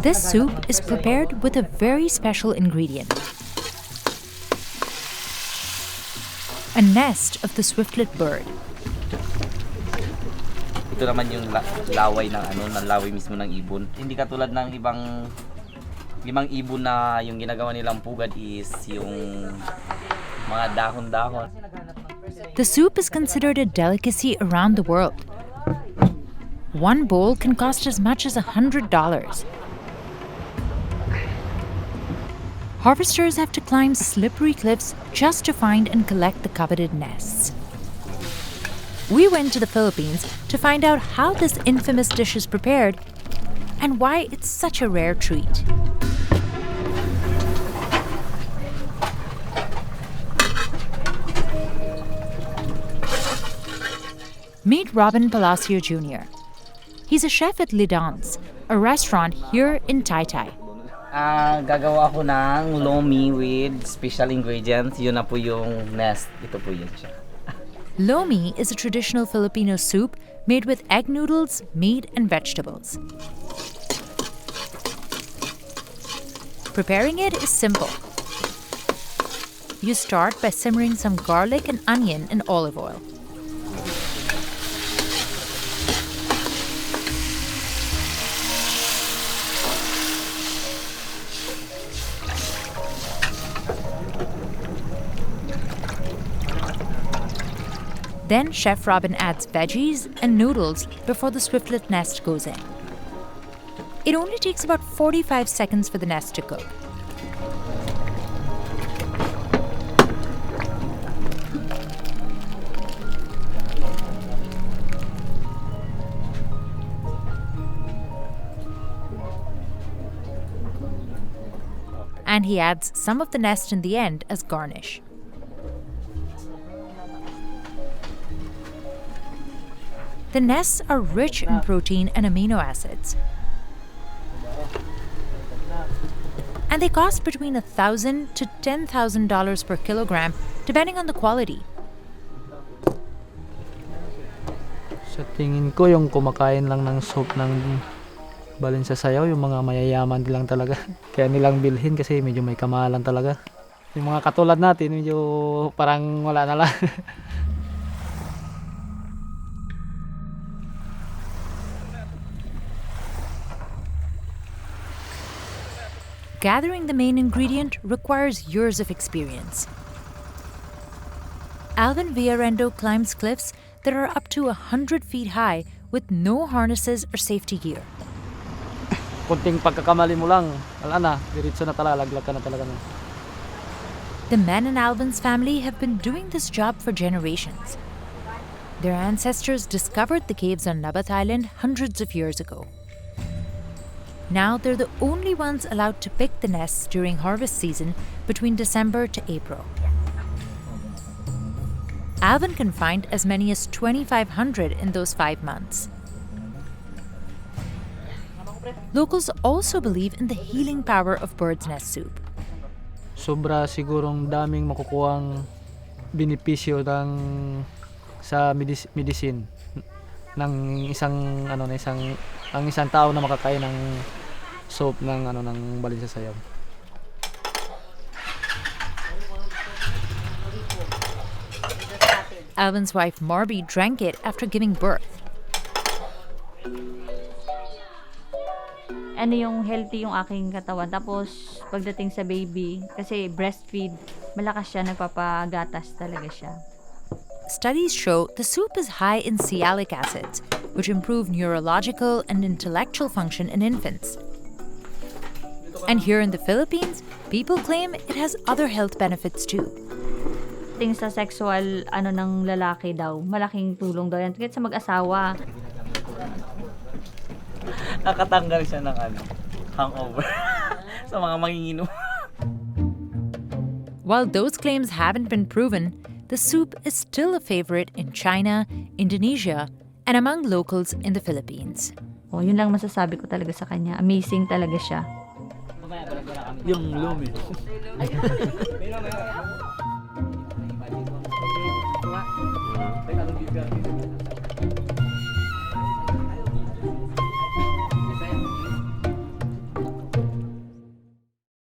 This soup is prepared with a very special ingredient. A nest of the swiftlet bird. Ito naman yung laway ng laway mismo ng ibon. Hindi katulad ng ibang ibon na yung ginagawa nilang pugad is yung mga dahon-dahon. The soup is considered a delicacy around the world. One bowl can cost as much as $100. Harvesters have to climb slippery cliffs just to find and collect the coveted nests. We went to the Philippines to find out how this infamous dish is prepared and why it's such a rare treat. Meet Robin Palacio Jr. He's a chef at Lidans, a restaurant here in Taytay. Gagawa ako ng lomi with special ingredients. Yun na po yung nest. Ito po yun siya. Lomi is a traditional Filipino soup made with egg noodles, meat, and vegetables. Preparing it is simple. You start by simmering some garlic and onion in olive oil. Then Chef Robin adds veggies and noodles before the swiftlet nest goes in. It only takes about 45 seconds for the nest to cook. And he adds some of the nest in the end as garnish. The nests are rich in protein and amino acids. And they cost between $1,000 to $10,000 per kilogram, depending on the quality. Sa tingin ko, yung kumakain lang ng soup ng balin sa sayaw, yung mga mayayaman lang talaga. Kaya nilang bilhin kasi medyo may kamahalan talaga. Yung mga katulad natin, medyo parang wala na lang. Gathering the main ingredient requires years of experience. Alvin Villarendo climbs cliffs that are up to 100 feet high with no harnesses or safety gear. Kunting pagkakamali mo lang, wala na, diretso na talaga, laglag ka na talaga. The men in Alvin's family have been doing this job for generations. Their ancestors discovered the caves on Nabat Island hundreds of years ago. Now they're the only ones allowed to pick the nests during harvest season between December to April. Alvin can find as many as 2,500 in those 5 months. Locals also believe in the healing power of bird's nest soup. Sobra sigurong daming makukuhang benepisyo sa medicine ng isang ang isang tao na makakain ng soup ng balin sa sayaw. Alvin's wife Marby drank it after giving birth. Ano yung healthy yung aking katawan. Tapos pagdating sa baby, kasi breastfeed, malakas siya, nagpapagatas talaga siya. Studies show the soup is high in sialic acids, which improve neurological and intellectual function in infants. And here in the Philippines, people claim it has other health benefits too. Ting sa sexual ng lalaki daw, malaking tulong daw yan. Kahit sa mag-asawa. Nakatanggal siya ng hangover sa mga manginginom. While those claims haven't been proven, the soup is still a favorite in China, Indonesia, and among locals in the Philippines. Yun lang masasabi ko talaga sa kanya. Amazing talaga siya. Yung lumi.